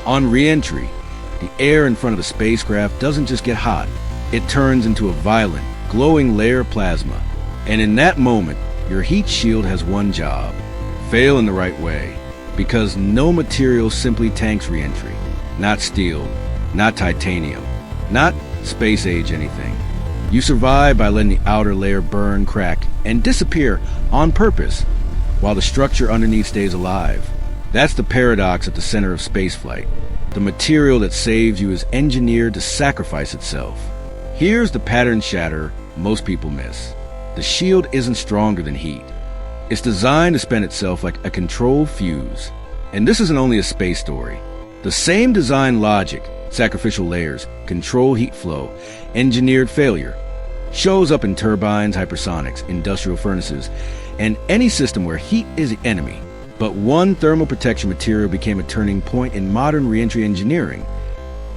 On re-entry, the air in front of the spacecraft doesn't just get hot, it turns into a violent, glowing layer of plasma. And in that moment, your heat shield has one job: fail in the right way. Because no material simply tanks re-entry. Not steel, not titanium, not space-age anything. You survive by letting the outer layer burn, crack, and disappear on purpose, while the structure underneath stays alive. That's the paradox at the center of spaceflight. The material that saves you is engineered to sacrifice itself. Here's the pattern shatter most people miss. The shield isn't stronger than heat. It's designed to spend itself like a controlled fuse. And this isn't only a space story. The same design logic, sacrificial layers, control heat flow, engineered failure, shows up in turbines, hypersonics, industrial furnaces, and any system where heat is the enemy. But one thermal protection material became a turning point in modern re-entry engineering,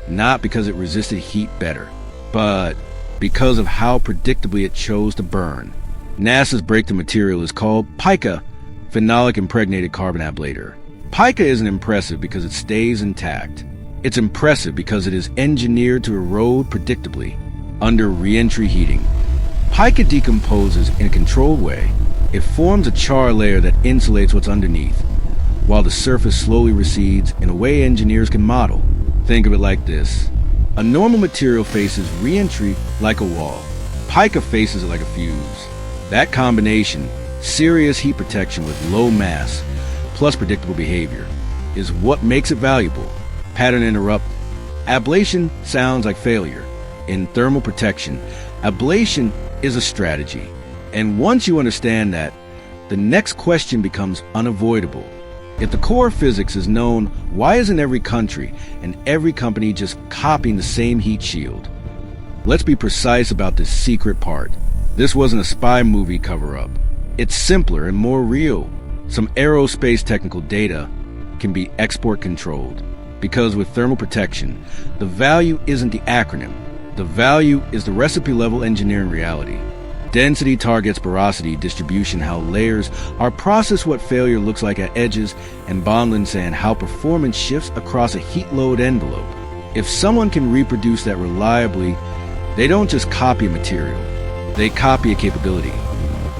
not because it resisted heat better, but because of how predictably it chose to burn. NASA's breakthrough material is called pica, phenolic impregnated carbon ablator. Pica isn't impressive because it stays intact. It's impressive because it is engineered to erode predictably under re-entry heating. Pica decomposes in a controlled way. It forms a char layer that insulates what's underneath, while the surface slowly recedes in a way engineers can model. Think of it like this. A normal material faces re-entry like a wall. Pica faces it like a fuse. That combination, serious heat protection with low mass, plus predictable behavior, is what makes it valuable. Pattern interrupt. Ablation sounds like failure. In thermal protection, ablation is a strategy. And once you understand that, the next question becomes unavoidable. If the core physics is known, why isn't every country and every company just copying the same heat shield? Let's be precise about this secret part. This wasn't a spy movie cover-up. It's simpler and more real. Some aerospace technical data can be export controlled. Because with thermal protection, the value isn't the acronym. The value is the recipe level engineering reality. Density targets porosity, distribution, how layers are processed, what failure looks like at edges, and bondless and how performance shifts across a heat load envelope. If someone can reproduce that reliably, they don't just copy a material, they copy a capability.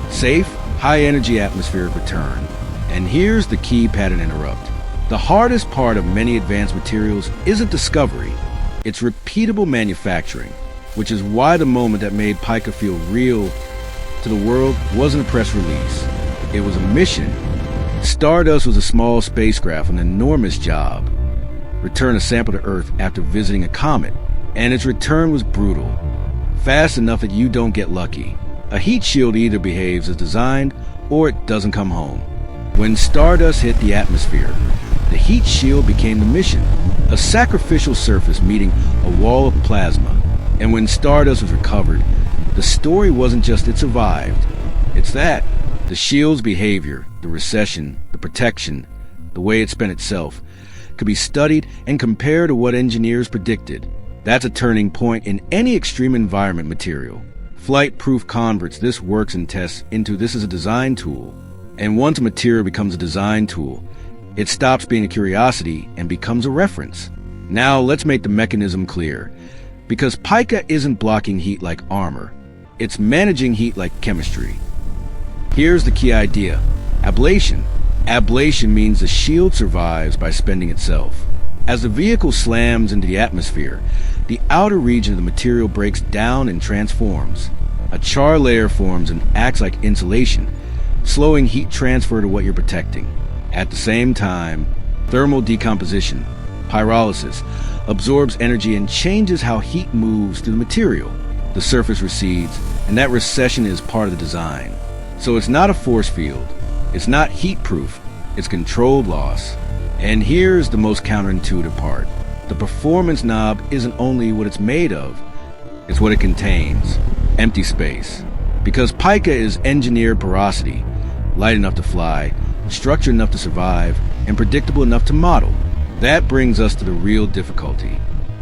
Safe, high energy atmospheric return. And here's the key pattern interrupt. The hardest part of many advanced materials isn't discovery, it's repeatable manufacturing, which is why the moment that made pica feel real to the world wasn't a press release. It was a mission. Stardust was a small spacecraft, an enormous job. Return a sample to Earth after visiting a comet, and its return was brutal. Fast enough that you don't get lucky. A heat shield either behaves as designed or it doesn't come home. When Stardust hit the atmosphere, the heat shield became the mission, a sacrificial surface meeting a wall of plasma. And when Stardust was recovered, the story wasn't just it survived. It's that. The shield's behavior, the recession, the protection, the way it spent itself, could be studied and compared to what engineers predicted. That's a turning point in any extreme environment material. Flight-proof converts this works and tests into this as a design tool. And once a material becomes a design tool, it stops being a curiosity and becomes a reference. Now let's make the mechanism clear. Because pica isn't blocking heat like armor, it's managing heat like chemistry. Here's the key idea. Ablation. Ablation means the shield survives by spending itself. As the vehicle slams into the atmosphere, the outer region of the material breaks down and transforms. A char layer forms and acts like insulation, slowing heat transfer to what you're protecting. At the same time, thermal decomposition, pyrolysis, absorbs energy and changes how heat moves through the material. The surface recedes, and that recession is part of the design. So it's not a force field, it's not heat-proof, it's controlled loss. And here's the most counterintuitive part. The performance knob isn't only what it's made of, it's what it contains. Empty space. Because pica is engineered porosity, light enough to fly, structured enough to survive, and predictable enough to model. That brings us to the real difficulty.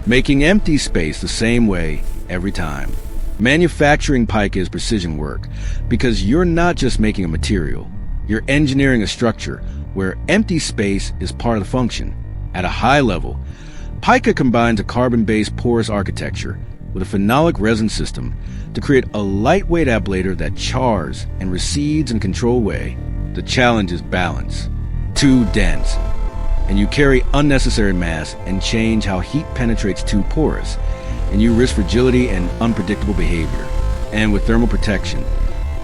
Making empty space the same way every time. Manufacturing pica is precision work because you're not just making a material. You're engineering a structure where empty space is part of the function. At a high level, Pica combines a carbon-based porous architecture with a phenolic resin system to create a lightweight ablator that chars and recedes in a controlled way. The challenge is balance. Too dense, and you carry unnecessary mass and change how heat penetrates too porous, and you risk fragility and unpredictable behavior. And with thermal protection,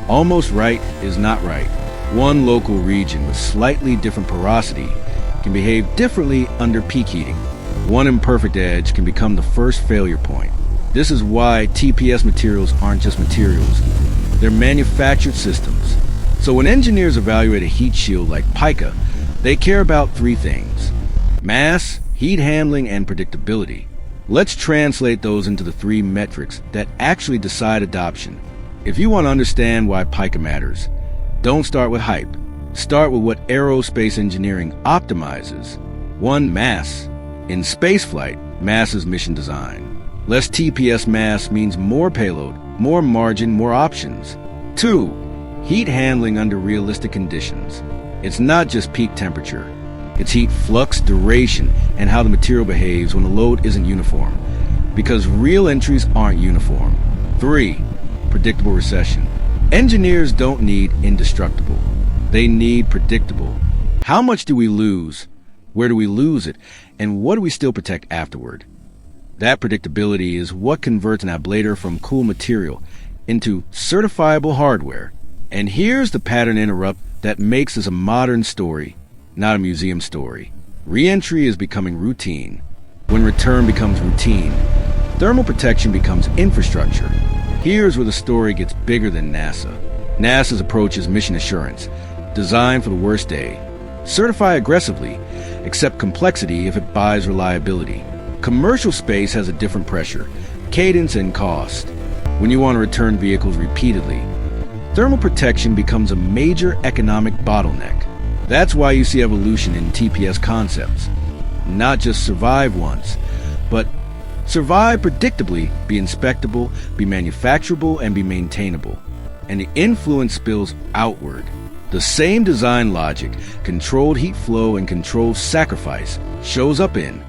almost right is not right. One local region with slightly different porosity can behave differently under peak heating. One imperfect edge can become the first failure point. This is why TPS materials aren't just materials. They're manufactured systems. So when engineers evaluate a heat shield like Pica, they care about three things: mass, heat handling, and predictability. Let's translate those into the three metrics that actually decide adoption. If you want to understand why Pica matters, don't start with hype. Start with what aerospace engineering optimizes. 1. Mass. In spaceflight, mass is mission design. Less TPS mass means more payload, more margin, more options. 2. Heat handling under realistic conditions. It's not just peak temperature. It's heat flux, duration, and how the material behaves when the load isn't uniform. Because real entries aren't uniform. 3. Predictable recession. Engineers don't need indestructible. They need predictable. How much do we lose? Where do we lose it? And what do we still protect afterward? That predictability is what converts an ablator from cool material into certifiable hardware. And here's the pattern interrupt that makes this a modern story, not a museum story. Re-entry is becoming routine. When return becomes routine, thermal protection becomes infrastructure. Here's where the story gets bigger than NASA. NASA's approach is mission assurance, designed for the worst day. Certify aggressively, accept complexity if it buys reliability. Commercial space has a different pressure, cadence, and cost. When you want to return vehicles repeatedly, thermal protection becomes a major economic bottleneck. That's why you see evolution in TPS concepts. Not just survive once, but survive predictably, be inspectable, be manufacturable, and be maintainable. And the influence spills outward. The same design logic, controlled heat flow and controlled sacrifice, shows up in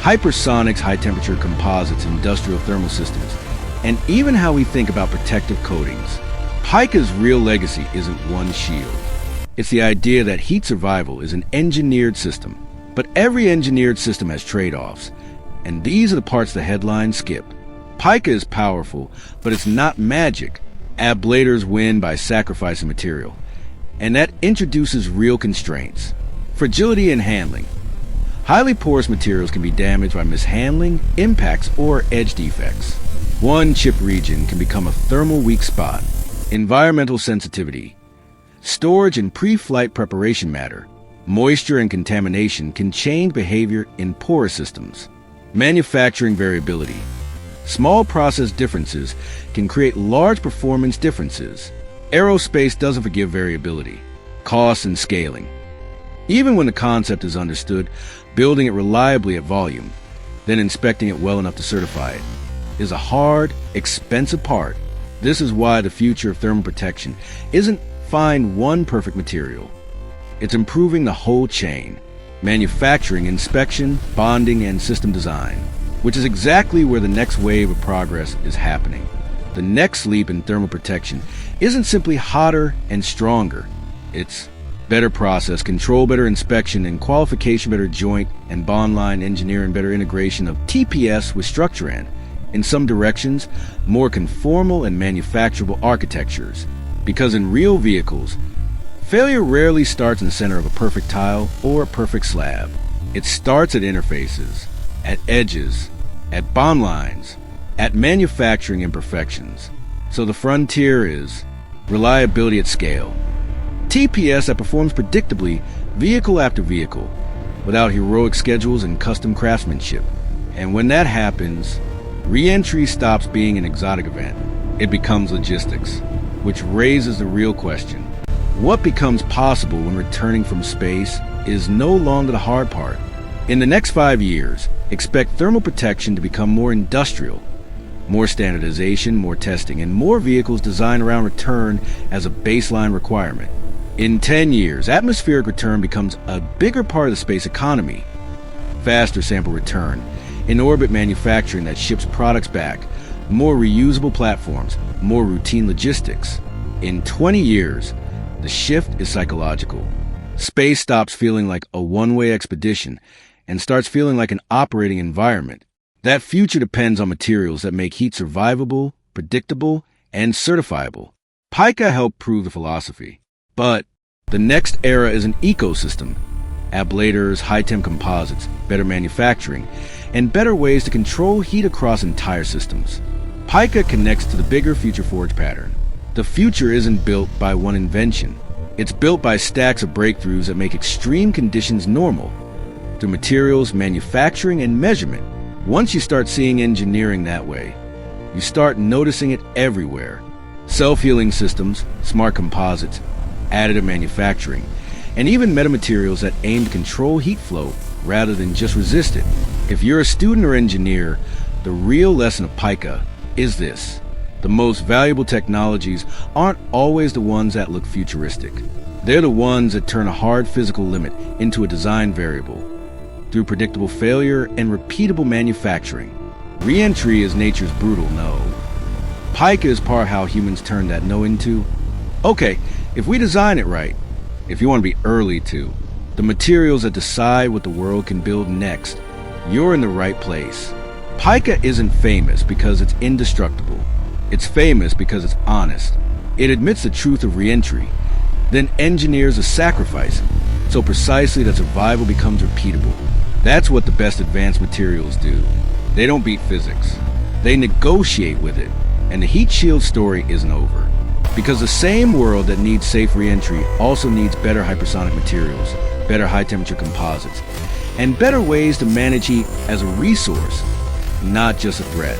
hypersonics, high-temperature composites, industrial thermal systems, and even how we think about protective coatings. Pica's real legacy isn't one shield. It's the idea that heat survival is an engineered system. But every engineered system has trade-offs, and these are the parts the headlines skip. Pica is powerful, but it's not magic. Ablators win by sacrificing material, and that introduces real constraints. Fragility and handling. Highly porous materials can be damaged by mishandling, impacts, or edge defects. One chip region can become a thermal weak spot. Environmental sensitivity. Storage and pre-flight preparation matter. Moisture and contamination can change behavior in porous systems. Manufacturing variability. Small process differences can create large performance differences. Aerospace doesn't forgive variability, costs, and scaling. Even when the concept is understood, building it reliably at volume, then inspecting it well enough to certify it, is a hard, expensive part. This is why the future of thermal protection isn't find one perfect material. It's improving the whole chain: manufacturing, inspection, bonding, and system design, which is exactly where the next wave of progress is happening. The next leap in thermal protection isn't simply hotter and stronger. It's better process control, better inspection and qualification, better joint and bond line engineering, better integration of TPS with structure, and, in some directions, more conformal and manufacturable architectures. Because in real vehicles, failure rarely starts in the center of a perfect tile or a perfect slab. It starts at interfaces, at edges, at bond lines, at manufacturing imperfections. So the frontier is reliability at scale. TPS that performs predictably vehicle after vehicle, without heroic schedules and custom craftsmanship. And when that happens, re-entry stops being an exotic event. It becomes logistics, which raises the real question. What becomes possible when returning from space is no longer the hard part. In the next 5 years, expect thermal protection to become more industrial, more standardization, more testing, and more vehicles designed around return as a baseline requirement. In 10 years, atmospheric return becomes a bigger part of the space economy. faster sample return, in-orbit manufacturing that ships products back, more reusable platforms, more routine logistics. In 20 years, the shift is psychological. Space stops feeling like a one-way expedition and starts feeling like an operating environment. That future depends on materials that make heat survivable, predictable, and certifiable. Pica helped prove the philosophy. But the next era is an ecosystem. Ablators, high-temp composites, better manufacturing, and better ways to control heat across entire systems. Pica connects to the bigger Future Forge pattern. The future isn't built by one invention. It's built by stacks of breakthroughs that make extreme conditions normal. Through materials, manufacturing, and measurement. Once you start seeing engineering that way, you start noticing it everywhere. Self-healing systems, smart composites, additive manufacturing, and even metamaterials that aim to control heat flow rather than just resist it. If you're a student or engineer, the real lesson of Pica is this. The most valuable technologies aren't always the ones that look futuristic. They're the ones that turn a hard physical limit into a design variable. Through predictable failure and repeatable manufacturing. Re-entry is nature's brutal no. Pica is part of how humans turn that no into, okay, if we design it right, if you want to be early to, the materials that decide what the world can build next, you're in the right place. Pica isn't famous because it's indestructible. It's famous because it's honest. It admits the truth of re-entry, then engineers a sacrifice, so precisely that survival becomes repeatable. That's what the best advanced materials do. They don't beat physics. They negotiate with it. And the heat shield story isn't over. Because the same world that needs safe re-entry also needs better hypersonic materials, better high-temperature composites, and better ways to manage heat as a resource, not just a threat.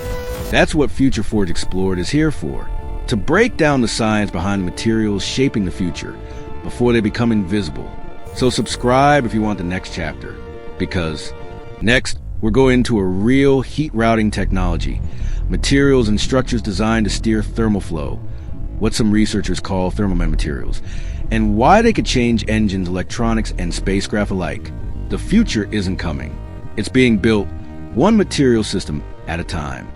That's what Future Forge Explored is here for. To break down the science behind the materials shaping the future before they become invisible. So subscribe if you want the next chapter. Because next, we're going into a real heat routing technology, materials and structures designed to steer thermal flow, what some researchers call thermal materials, and why they could change engines, electronics, and spacecraft alike. The future isn't coming. It's being built one material system at a time.